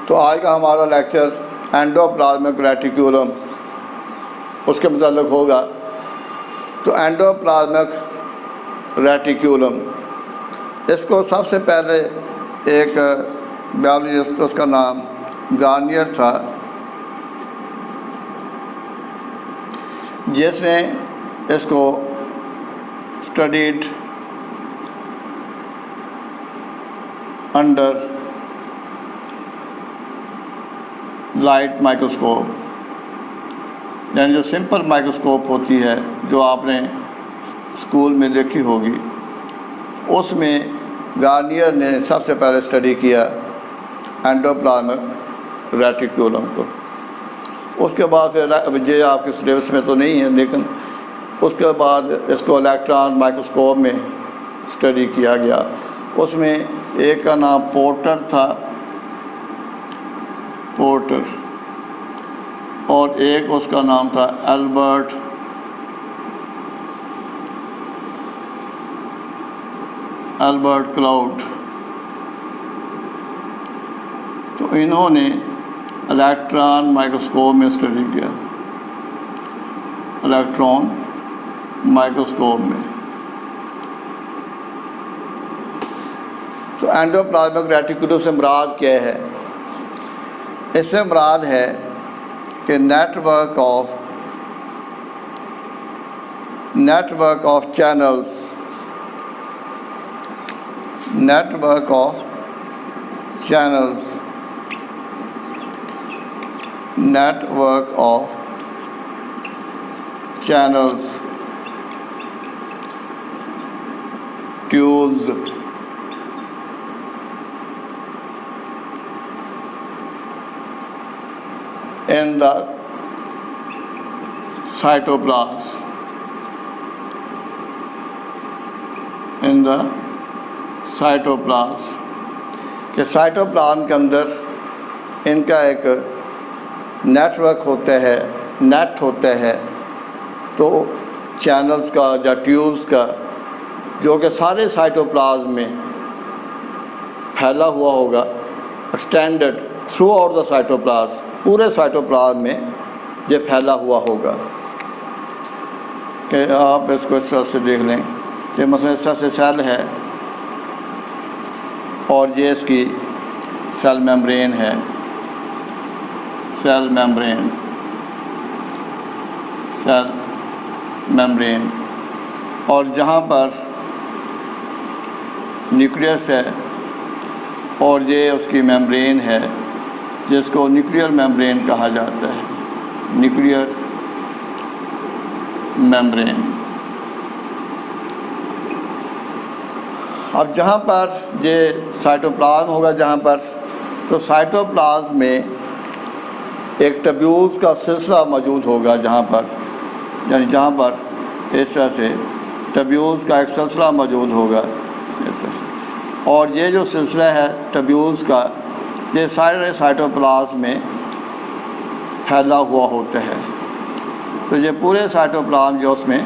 تو آج کا ہمارا لیکچر اینڈوپلازمک ریٹیکولم اس کے متعلق ہوگا۔ تو اینڈوپلازمک ریٹیکولم، اس کو سب سے پہلے ایک بایولوجسٹ، اس کا نام گارنیئر تھا، جس نے اس کو اسٹڈیڈ انڈر لائٹ مائکروسکوپ، یعنی جو سمپل مائکروسکوپ ہوتی ہے جو آپ نے اسکول میں دیکھی ہوگی، اس میں گارنیئر نے سب سے پہلے اسٹڈی کیا اینڈوپلازمک ریٹیکولم کو۔ اس کے بعد پھر یہ آپ کے سلیبس میں تو نہیں ہے، لیکن اس کے بعد اس کو الیکٹران مائکروسکوپ میں اسٹڈی کیا گیا۔ اس میں ایک کا نام پورٹر تھا، پورٹر، اور ایک اس کا نام تھا البرٹ کلاؤڈ۔ تو انہوں نے الیکٹران مائکروسکوپ میں اسٹڈی کیا، الیکٹران مائکروسکوپ میں۔ تو اینڈوپلازمک ریٹیکولم سے مراد کیا ہے؟ اس سے مراد ہے کہ network of channels, tubes, in the cytoplasm, کہ سائٹوپلازم کے اندر ان کا ایک نیٹ ورک ہوتا ہے، نیٹ ہوتا ہے، تو چینلز کا یا ٹیوبز کا، جو کہ سارے سائٹوپلازم میں پھیلا ہوا ہوگا، extended through out the cytoplasm, پورے سائٹوپلازم میں یہ پھیلا ہوا ہوگا۔ کہ آپ اس کو اس طرح سے دیکھ لیں کہ مثلا اس طرح سے سیل ہے، اور یہ اس کی سیل میمبرین ہے، سیل میمبرین، اور جہاں پر نیوکلیس ہے، اور یہ اس کی میمبرین ہے، جس کو نیوکلیئر میمبرین کہا جاتا ہے، نیوکلیئر میمبرین۔ اب جہاں پر یہ سائٹوپلازم ہوگا، جہاں پر، تو سائٹوپلازم میں ایک ٹیبیولز کا سلسلہ موجود ہوگا، جہاں پر، یعنی جہاں پر اس طرح سے ٹیبیولز کا ایک سلسلہ موجود ہوگا اس طرح سے، اور یہ جو سلسلہ ہے ٹیبیولز کا، یہ سارے سائٹوپلازم میں پھیلا ہوا ہوتا ہے۔ تو یہ پورے سائٹوپلازم جو اس میں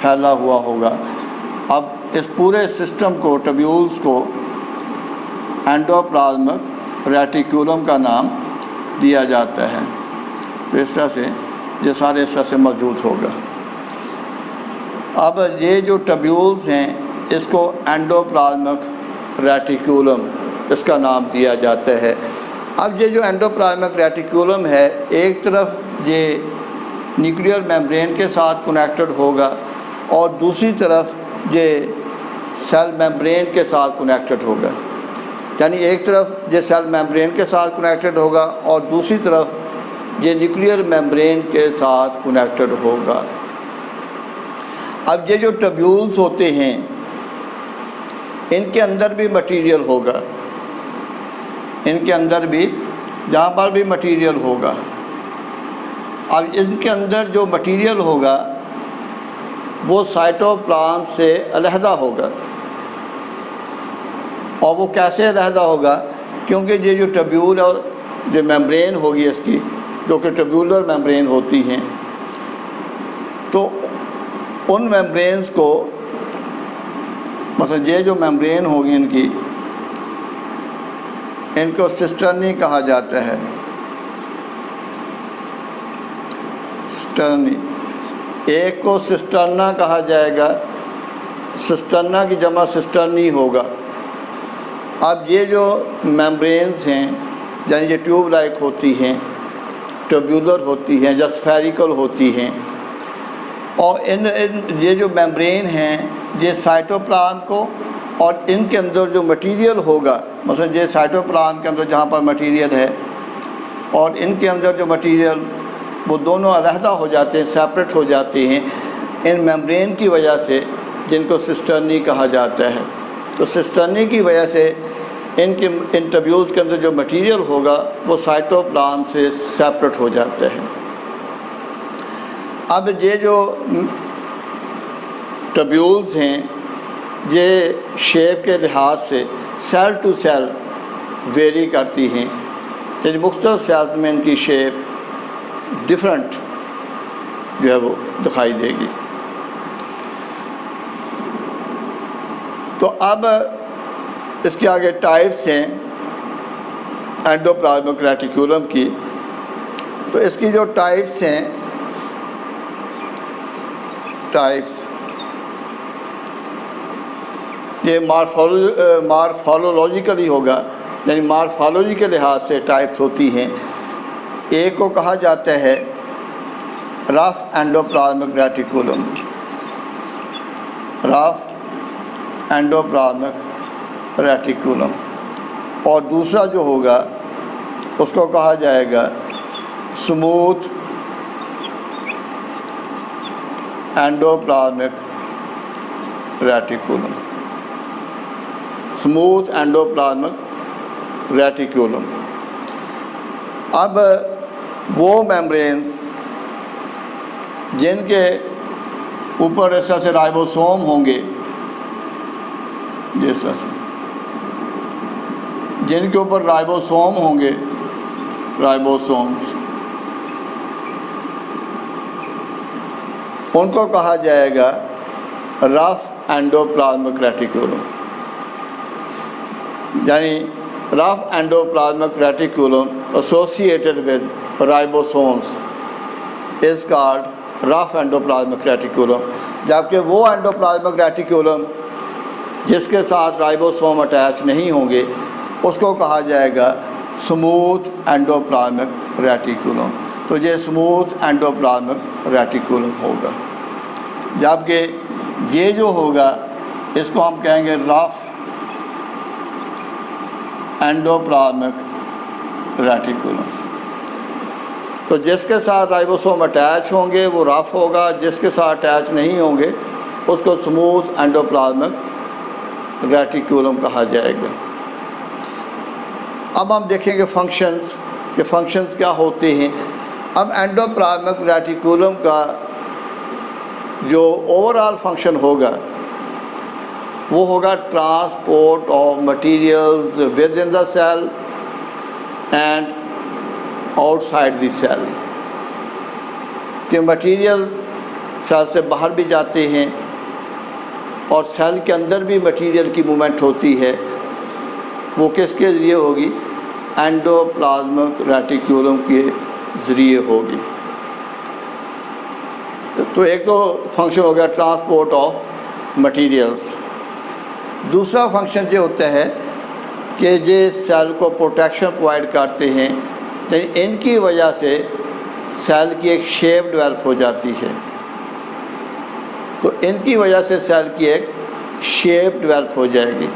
پھیلا ہوا ہوگا۔ اب اس پورے سسٹم کو، ٹیبیولز کو، اینڈوپلازمک ریٹیکولم کا نام دیا جاتا ہے۔ تو اس طرح سے یہ سارے اس طرح سے موجود ہوگا۔ اب یہ جو ٹیبیولز ہیں، اس کو اینڈوپلازمک ریٹیکولم اس کا نام دیا جاتا ہے۔ اب یہ جو اینڈوپلازمک ریٹیکولم ہے، ایک طرف یہ نیوکلیئر میمبرین کے ساتھ کنیکٹڈ ہوگا، اور دوسری طرف یہ سیل میمبرین کے ساتھ کنیکٹڈ ہوگا، یعنی ایک طرف یہ سیل میمبرین کے ساتھ کنیکٹڈ ہوگا، اور دوسری طرف یہ نیوکلیئر میمبرین کے ساتھ کنیکٹڈ ہوگا۔ اب یہ جو ٹیبیولز ہوتے ہیں، ان کے اندر بھی مٹیریل ہوگا، ان کے اندر بھی، جہاں پر بھی مٹیریل ہوگا۔ اب ان کے اندر جو مٹیریل ہوگا وہ سائٹوپلازم سے علیحدہ ہوگا، اور وہ کیسے علیحدہ ہوگا؟ کیونکہ یہ جو ٹیبیول اور جو میمبرین ہوگی اس کی، جو کہ ٹیبیولر میمبرین ہوتی ہیں، تو ان میمبرینز کو، مثلا یہ جو میمبرین ہوگی ان کی، ان کو سسٹرنی کہا جاتا ہے. سسٹرنی، ایک کو سسٹرنا کہا جائے گا، سسٹرنا کی جمع سسٹرنی ہوگا. اب یہ جو میمبرینز ہیں یعنی یہ ٹیوب لائک ہوتی ہیں، ٹیوبولر ہوتی ہیں یا اسفیریکل ہوتی ہیں، اور یہ جو میمبرین ہیں یہ سائٹوپلازم کو اور ان کے اندر جو مٹیریل ہوگا، مثلا یہ سائٹوپلازم کے اندر جہاں پر مٹیریل ہے اور ان کے اندر جو مٹیریل، وہ دونوں علیحدہ ہو جاتے ہیں، سیپریٹ ہو جاتے ہیں ان میمبرین کی وجہ سے، جن کو سسٹرنی کہا جاتا ہے. تو سسٹرنی کی وجہ سے ان ٹیوبیولز کے اندر جو مٹیریل ہوگا وہ سائٹوپلازم سے سیپریٹ ہو جاتا ہے. اب یہ جو ٹیوبیولز ہیں یہ شیپ کے لحاظ سے سیل ٹو سیل ویری کرتی ہیں، یعنی مختلف سیلز میں ان کی شیپ ڈفرینٹ جو ہے وہ دکھائی دے گی. تو اب اس کے آگے ٹائپس ہیں اینڈوپلازمک ریٹیکولم کی. تو اس کی جو ٹائپس ہیں، ٹائپس یہ مارفالوجیکلی ہوگا، یعنی مارفالوجی کے لحاظ سے ٹائپس ہوتی ہیں. ایک کو کہا جاتا ہے rough endoplasmic reticulum, rough endoplasmic reticulum, اور دوسرا جو ہوگا اس کو کہا جائے گا smooth endoplasmic reticulum, smooth endoplasmic reticulum. اب وہ میمبرینز جن کے اوپر اس طرح سے رائبوسوم ہوں گے، جس طرح سے جن کے اوپر رائبوسوم ہوں گے، رائبوسومز، ان کو کہا جائے گا رف اینڈوپلازمک ریٹیکولم. یعنی rough endoplasmic reticulum associated with ribosomes is called rough endoplasmic reticulum. جبکہ وہ اینڈوپلازمک ریٹیکولم جس کے ساتھ رائبوسوم اٹیچ نہیں ہوں گے اس کو کہا جائے گا سموتھ اینڈوپلازمک ریٹیکولم. تو یہ سموتھ اینڈوپلازمک ریٹیکولم ہوگا. جبکہ یہ جو ہوگا اس کو ہم کہیں گے رف اینڈوپلازمک ریٹیکولم. تو جس کے ساتھ رائبوسوم اٹیچ ہوں گے وہ رف ہوگا، جس کے ساتھ اٹیچ نہیں ہوں گے اس کو سموتھ اینڈوپلازمک ریٹیکولم کہا جائے گا. اب ہم دیکھیں گے فنکشنز، کہ فنکشنز کیا ہوتے ہیں. اب اینڈوپلازمک ریٹیکولم کا جو اوور آل فنکشن ہوگا وہ ہوگا transport of materials within the cell and outside the cell. کہ مٹیریل سیل سے باہر بھی جاتے ہیں اور سیل کے اندر بھی مٹیریل کی موومنٹ ہوتی ہے. وہ کس کے ذریعے ہوگی؟ اینڈوپلازمک ریٹیکولم کے ذریعے ہوگی. تو ایک تو فنکشن ہو گیا ٹرانسپورٹ آف مٹیریلز. دوسرا فنکشن یہ ہوتا ہے کہ یہ سیل کو پروٹیکشن پرووائڈ کرتے ہیں، یعنی ان کی وجہ سے سیل کی ایک شیپ ڈیولپ ہو جاتی ہے. تو ان کی وجہ سے سیل کی ایک شیپ ڈیولپ ہو جائے گی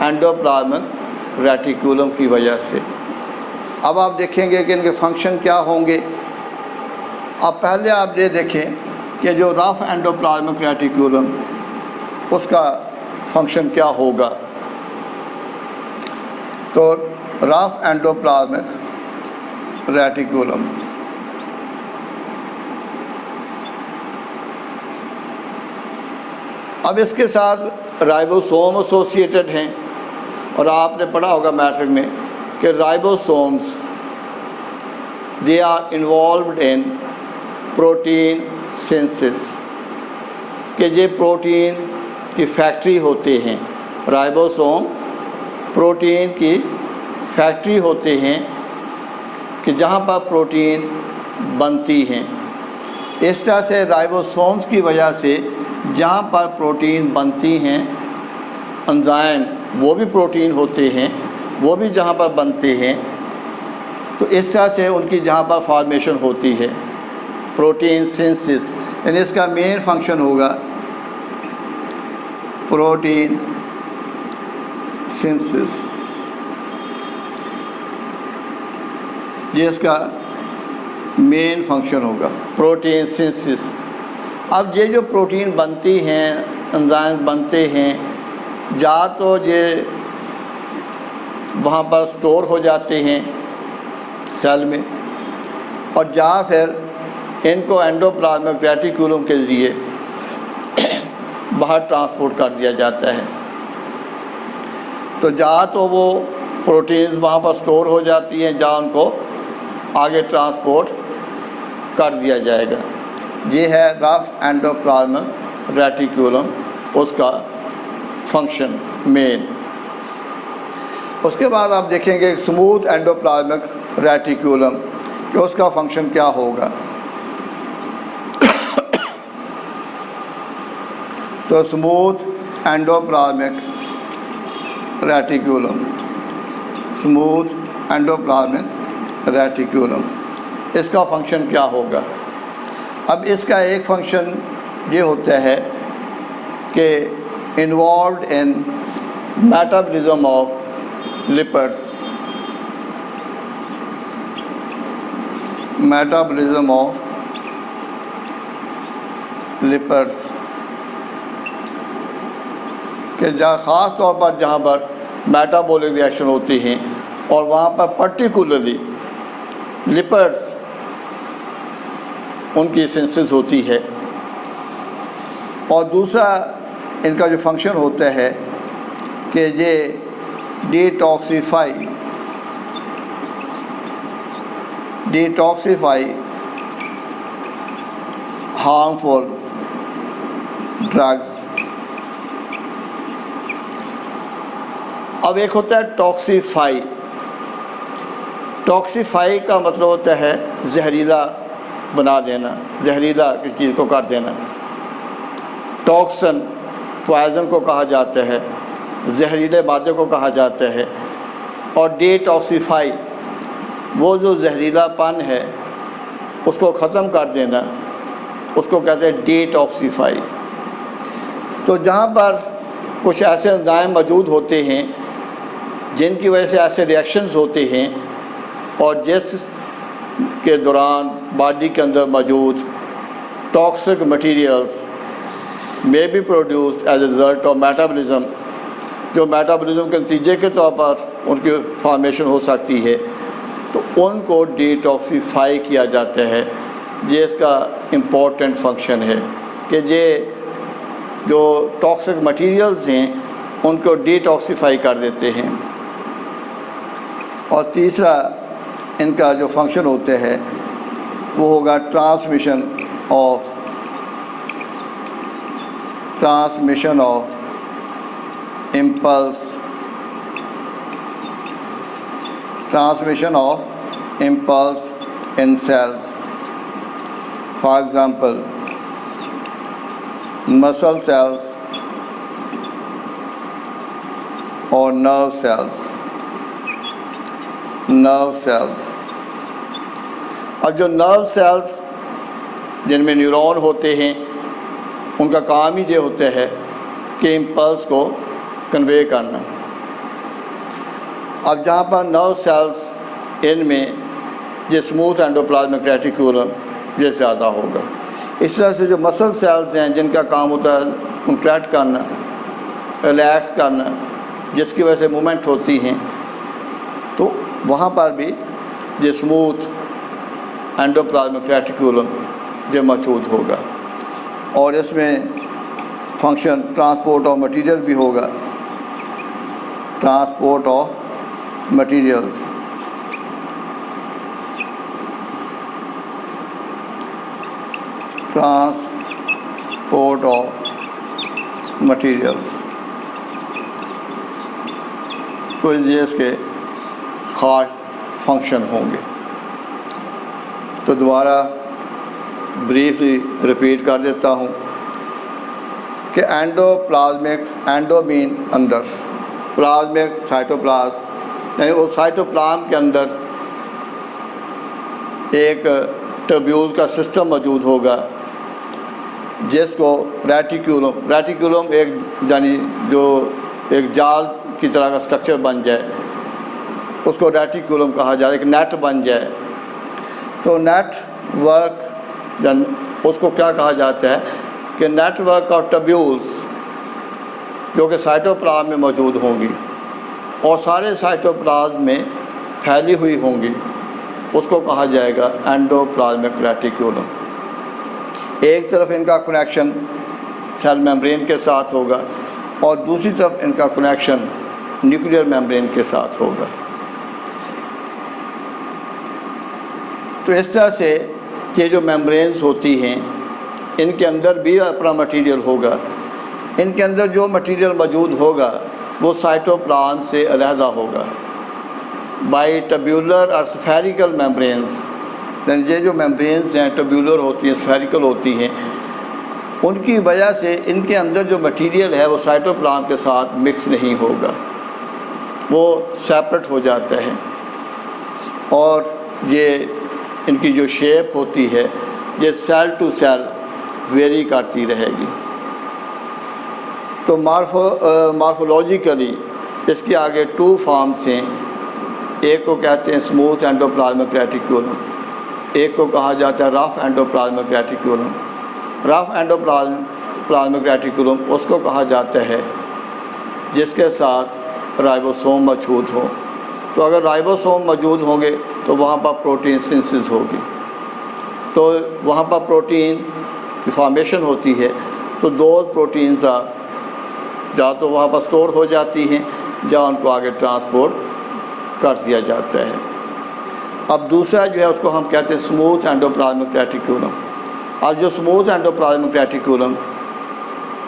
اینڈوپلازمک ریٹیکولم کی وجہ سے. اب آپ دیکھیں گے کہ ان کے فنکشن کیا ہوں گے. اب پہلے آپ یہ دیکھیں کہ جو رف اینڈوپلازمک ریٹیکولم اس کا فنکشن کیا ہوگا. تو رف اینڈوپلازمک ریٹیکولم اب اس کے ساتھ رائبوسوم ایسوسیٹڈ ہیں، اور آپ نے پڑھا ہوگا میٹرک میں کہ ribosomes they are involved in protein synthesis, کہ یہ پروٹین کی فیکٹری ہوتے ہیں. رائبوسوم پروٹین کی فیکٹری ہوتے ہیں کہ جہاں پر پروٹین بنتی ہیں. اس طرح سے رائبوسومز کی وجہ سے جہاں پر پروٹین بنتی ہیں، انزائم وہ بھی پروٹین ہوتے ہیں، وہ بھی جہاں پر بنتے ہیں، تو اس طرح سے ان کی جہاں پر فارمیشن ہوتی ہے پروٹین سینسس. یعنی اس کا مین فنکشن ہوگا پروٹین سینسس. یہ اس کا مین فنکشن ہوگا پروٹین سینسس. اب یہ جو پروٹین بنتی ہیں، انزائم بنتے ہیں، یا تو یہ وہاں پر سٹور ہو جاتے ہیں سیل میں، اور یا پھر ان کو اینڈوپلازمک ریٹیکولم کے ذریعے باہر ٹرانسپورٹ کر دیا جاتا ہے. تو یا تو وہ پروٹینز وہاں پر سٹور ہو جاتی ہیں، یا ان کو آگے ٹرانسپورٹ کر دیا جائے گا. یہ ہے رف اینڈوپلازمک ریٹیکولم، اس کا فنکشن مین. اس کے بعد آپ دیکھیں گے اسموتھ اینڈوپلازمک ریٹیکولم کہ اس کا فنکشن کیا ہوگا. تو smooth endoplasmic reticulum, smooth endoplasmic reticulum, اس کا فنکشن کیا ہوگا. اب اس کا ایک فنکشن یہ ہوتا ہے کہ involved in metabolism of لپڈس، metabolism of لپڈس، کہ جہاں خاص طور پر جہاں پر میٹابولک ریئیکشن ہوتی ہیں اور وہاں پر پرٹیکولرلی لپڈس ان کی سینسس ہوتی ہے. اور دوسرا ان کا جو فنکشن ہوتا ہے کہ یہ ڈیٹاکسیفائی ہارمفل ڈرگس. اب ایک ہوتا ہے ٹاکسیفائی. ٹاکسیفائی کا مطلب ہوتا ہے زہریلا بنا دینا، زہریلا کسی چیز کو کر دینا. ٹاکسن پوائزن کو کہا جاتا ہے، زہریلے مادے کو کہا جاتا ہے. اور ڈی ٹاکسیفائی وہ جو زہریلا پن ہے اس کو ختم کر دینا، اس کو کہتے ہیں ڈی ٹاکسیفائی. تو جہاں پر کچھ ایسے انزائم موجود ہوتے ہیں جن کی وجہ سے ایسے ریئیکشنز ہوتے ہیں، اور جس کے دوران باڈی کے اندر موجود toxic materials may be produced as a result of metabolism، جو میٹابولزم کے نتیجے کے طور پر ان کی فارمیشن ہو سکتی ہے، تو ان کو ڈیٹاکسیفائی کیا جاتا ہے. یہ اس کا امپورٹنٹ فنکشن ہے کہ یہ جو ٹاکسک مٹیریلز ہیں ان کو ڈیٹاکسیفائی کر دیتے ہیں. اور تیسرا ان کا جو فنکشن ہوتا ہے وہ ہوگا transmission of impulse in cells. For example, muscle cells or nerve cells. اب جو نرو سیلز جن میں نیورون ہوتے ہیں ان کا کام ہی یہ ہوتا ہے کہ امپلس کو کنوے کرنا. اب جہاں پر نرو سیلز ان میں یہ اسموتھ اینڈوپلازمک ریٹیکولم یہ زیادہ ہوگا. اس طرح سے جو مسل سیلز ہیں جن کا کام ہوتا ہے کنٹریکٹ کرنا، ریلیکس کرنا، جس کی وجہ سے مومنٹ ہوتی ہیں، تو وہاں پر بھی یہ اسموتھ اینڈوپلازمک ریٹیکولم یہ موجود ہوگا. اور اس میں فنکشن ٹرانسپورٹ آف مٹیریل بھی ہوگا، transport of materials. Transport of materials. تو یہ اس کے خاص فنکشن ہوں گے۔ تو دوبارہ بریفلی رپیٹ کر دیتا ہوں کہ اینڈوپلازمک، اینڈو مین اندر، پلازمک سائٹوپلازم یعنی وہ سائٹوپلازم کے اندر ایک ٹیوبیول کا سسٹم موجود ہوگا جس کو ریٹیکولم ایک یعنی جو ایک جال کی طرح کا سٹرکچر بن جائے اس کو ریٹیکولم کہا جائے، ایک نیٹ بن جائے۔ تو نیٹ ورک اس کو کیا کہا جاتا ہے کہ نیٹ ورک آف ٹیوبیولز جو کہ سائٹوپلازم میں موجود ہوں گی اور سارے سائٹوپلازم میں پھیلی ہوئی ہوں گی، اس کو کہا جائے گا اینڈوپلازمک ریٹیکولم۔ ایک طرف ان کا کنیکشن سیل میمبرین کے ساتھ ہوگا اور دوسری طرف ان کا کنیکشن نیوکلیئر میمبرین کے ساتھ ہوگا۔ تو اس طرح سے یہ جو میمبرینز ہوتی ہیں ان کے اندر بھی اپنا مٹیریل ہوگا، ان کے اندر جو مٹیریل موجود ہوگا وہ سائٹوپلازم سے علیحدہ ہوگا بائی ٹیبیولر اور سفیریکل میمبرینز۔ یہ جو میمبرینز ہیں ٹیبیولر ہوتی ہیں، سفیریکل ہوتی ہیں، ان کی وجہ سے ان کے اندر جو مٹیریل ہے وہ سائٹوپلازم کے ساتھ مکس نہیں ہوگا، وہ سیپریٹ ہو جاتا ہے، اور یہ ان کی جو شیپ ہوتی ہے یہ سیل ٹو سیل ویری کرتی رہے گی۔ تو مارفولوجیکلی اس کے آگے 2 فارمز ہیں، ایک کو کہتے ہیں اسموتھ اینڈوپلازمک ریٹیکولم، ایک کو کہا جاتا ہے rough endoplasmic reticulum. Rough endoplasmic reticulum اس کو کہا جاتا ہے جس کے ساتھ رائبوسوم موجود ہو۔ تو اگر رائبوسوم موجود ہوں گے تو وہاں پر پروٹین سنتھسس ہوگی، تو وہاں پر پروٹین کی فارمیشن ہوتی ہے، تو دوز پروٹینز یا تو وہاں پر سٹور ہو جاتی ہیں یا ان کو آگے ٹرانسپورٹ کر دیا جاتا ہے۔ اب دوسرا جو ہے اس کو ہم کہتے ہیں اسموتھ اینڈوپلازمک ریٹیکولم۔ اب جو اسموتھ اینڈوپلازمک ریٹیکولم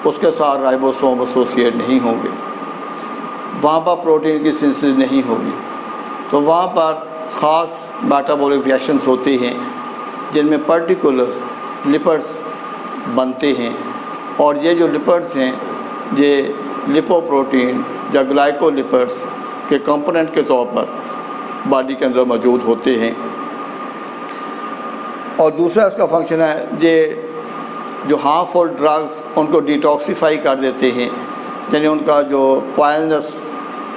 اس کے ساتھ رائبوسوم ایسوسیٹ نہیں ہوں گے، وہاں پر پروٹین کی سنتھسس نہیں ہوگی، تو وہاں پر خاص میٹابولک ریئیکشنز ہوتے ہیں جن میں پرٹیکولر لپڈس بنتے ہیں، اور یہ جو لپڈس ہیں یہ لپو پروٹین یا گلائکو لپڈس کے کمپوننٹ کے طور پر باڈی کے اندر موجود ہوتے ہیں۔ اور دوسرا اس کا فنکشن ہے یہ جو ہارمفل ڈرگس ان کو ڈیٹاکسیفائی کر دیتے ہیں، یعنی ان کا جو پوائزنس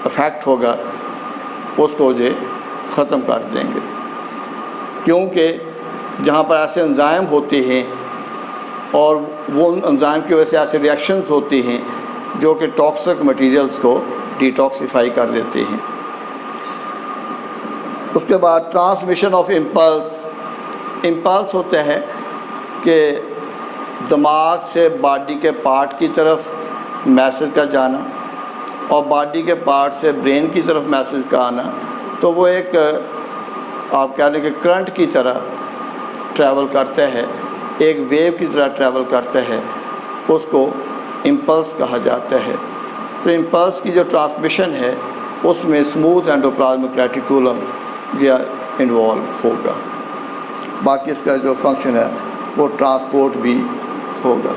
افیکٹ ہوگا اس کو یہ ختم کر دیں گے، کیونکہ جہاں پر ایسے انزائم ہوتے ہیں اور وہ انزائم کی وجہ سے ایسے ریئیکشنز ہوتی ہیں جو کہ ٹاکسک مٹیریلز کو ڈیٹاکسیفائی کر دیتے ہیں۔ اس کے بعد ٹرانسمیشن آف امپلس ہوتا ہے کہ دماغ سے باڈی کے پارٹ کی طرف میسج کا جانا اور باڈی کے پارٹ سے برین کی طرف میسج کا آنا، تو وہ ایک آپ کہہ لیں کہ کرنٹ کی طرح ٹریول کرتا ہے، ایک ویو کی طرح ٹریول کرتا ہے، اس کو امپلس کہا جاتا ہے۔ تو امپلس کی جو ٹرانسمیشن ہے اس میں اسموتھ اینڈوپلازمک ریٹیکولم یہ انوالو ہوگا، باقی اس کا جو فنکشن ہے وہ ٹرانسپورٹ بھی ہوگا۔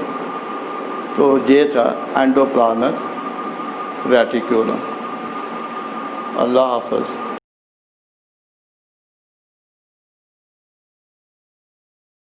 تو یہ تھا اینڈوپلازمک ریٹیکولم۔ اللہ حافظ۔